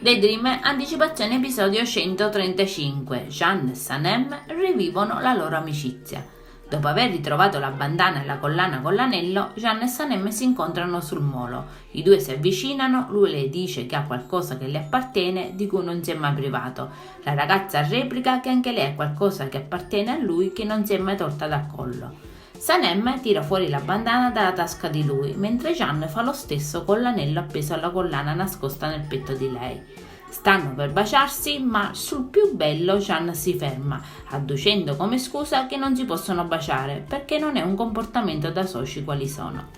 Daydream, anticipazione episodio 135. Jeanne e Sanem rivivono la loro amicizia. Dopo aver ritrovato la bandana e la collana con l'anello, Jeanne e Sanem si incontrano sul molo. I due si avvicinano, lui le dice che ha qualcosa che le appartiene di cui non si è mai privato. La ragazza replica che anche lei ha qualcosa che appartiene a lui che non si è mai tolta dal collo. Sanem tira fuori la bandana dalla tasca di lui, mentre Jeanne fa lo stesso con l'anello appeso alla collana nascosta nel petto di lei. Stanno per baciarsi, ma sul più bello Jeanne si ferma, adducendo come scusa che non si possono baciare perché non è un comportamento da soci quali sono.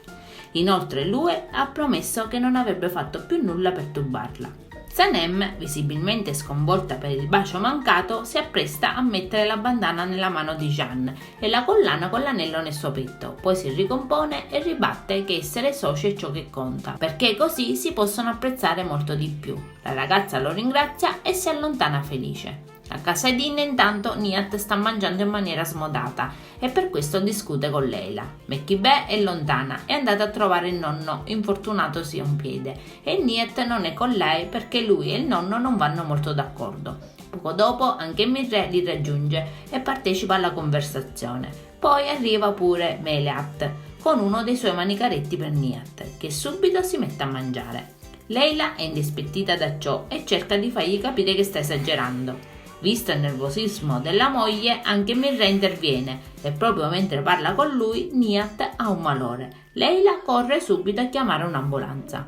Inoltre lui ha promesso che non avrebbe fatto più nulla per turbarla. Sanem, visibilmente sconvolta per il bacio mancato, si appresta a mettere la bandana nella mano di Jeanne e la collana con l'anello nel suo petto, poi si ricompone e ribatte che essere soci è ciò che conta, perché così si possono apprezzare molto di più. La ragazza lo ringrazia e si allontana felice. A casa di Dean intanto Nihat sta mangiando in maniera smodata e per questo discute con Leila. Mekhibe è lontana, è andata a trovare il nonno infortunatosi a un piede e Nihat non è con lei perché lui e il nonno non vanno molto d'accordo. Poco dopo anche Mirre li raggiunge e partecipa alla conversazione. Poi arriva pure Meleat con uno dei suoi manicaretti per Nihat, che subito si mette a mangiare. Leila è indispettita da ciò e cerca di fargli capire che sta esagerando. Visto il nervosismo della moglie, anche Mirre interviene e proprio mentre parla con lui, Nihat ha un malore. Leila corre subito a chiamare un'ambulanza.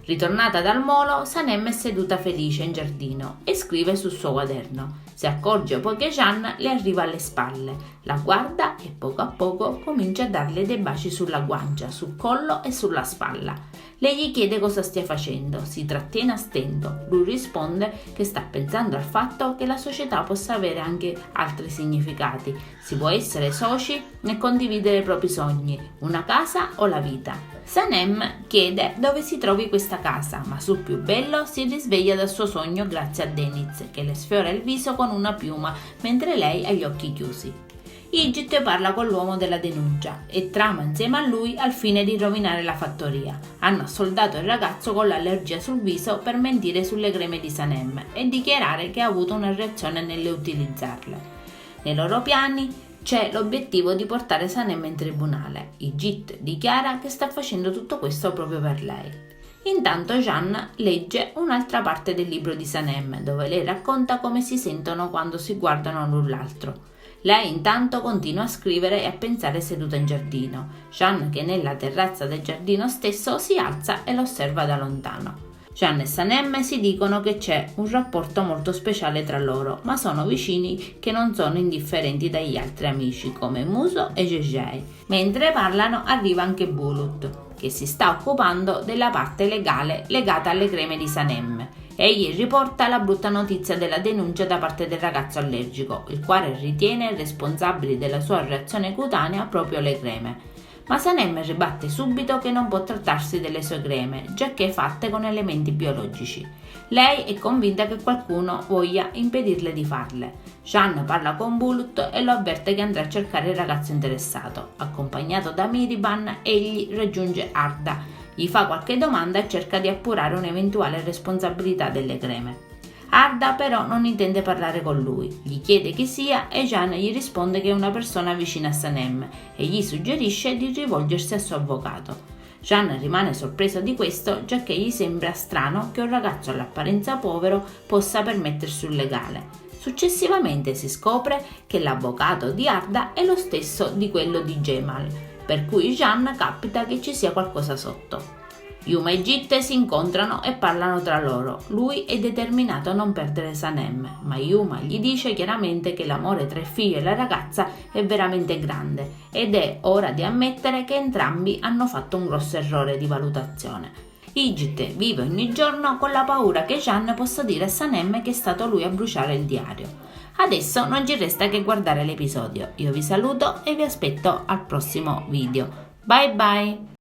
Ritornata dal molo, Sanem è seduta felice in giardino e scrive sul suo quaderno. Si accorge poi che Jeanne le arriva alle spalle, la guarda e poco a poco comincia a darle dei baci sulla guancia, sul collo e sulla spalla. Lei gli chiede cosa stia facendo, si trattiene a stento. Lui risponde che sta pensando al fatto che la società possa avere anche altri significati. Si può essere soci e condividere i propri sogni, una casa o la vita. Sanem chiede dove si trovi questa casa, ma sul più bello si risveglia dal suo sogno grazie a Deniz, che le sfiora il viso con una piuma, mentre lei ha gli occhi chiusi. Igit parla con l'uomo della denuncia e trama insieme a lui al fine di rovinare la fattoria. Hanno assoldato il ragazzo con l'allergia sul viso per mentire sulle creme di Sanem e dichiarare che ha avuto una reazione nell'utilizzarle. Nei loro piani c'è l'obiettivo di portare Sanem in tribunale. Igit dichiara che sta facendo tutto questo proprio per lei. Intanto Jeanne legge un'altra parte del libro di Sanem, dove lei racconta come si sentono quando si guardano l'un l'altro. Lei intanto continua a scrivere e a pensare seduta in giardino. Jeanne, che è nella terrazza del giardino stesso, si alza e lo osserva da lontano. Jeanne e Sanem si dicono che c'è un rapporto molto speciale tra loro, ma sono vicini che non sono indifferenti dagli altri amici come Muso e Jejei. Mentre parlano arriva anche Bulut, che si sta occupando della parte legale legata alle creme di Sanem. Egli riporta la brutta notizia della denuncia da parte del ragazzo allergico, il quale ritiene responsabili della sua reazione cutanea proprio le creme. Ma Sanem ribatte subito che non può trattarsi delle sue creme, giacché fatte con elementi biologici. Lei è convinta che qualcuno voglia impedirle di farle. Jeanne parla con Bulut e lo avverte che andrà a cercare il ragazzo interessato. Accompagnato da Miriban, egli raggiunge Arda, gli fa qualche domanda e cerca di appurare un'eventuale responsabilità delle creme. Arda però non intende parlare con lui, gli chiede chi sia e Jeanne gli risponde che è una persona vicina a Sanem e gli suggerisce di rivolgersi al suo avvocato. Jeanne rimane sorpresa di questo, giacché gli sembra strano che un ragazzo all'apparenza povero possa permettersi un legale. Successivamente si scopre che l'avvocato di Arda è lo stesso di quello di Jemal, per cui Jeanne capita che ci sia qualcosa sotto. Yuma e Igit si incontrano e parlano tra loro. Lui è determinato a non perdere Sanem, ma Yuma gli dice chiaramente che l'amore tra il figlio e la ragazza è veramente grande ed è ora di ammettere che entrambi hanno fatto un grosso errore di valutazione. Igit vive ogni giorno con la paura che Jeanne possa dire a Sanem che è stato lui a bruciare il diario. Adesso non ci resta che guardare l'episodio. Io vi saluto e vi aspetto al prossimo video. Bye bye!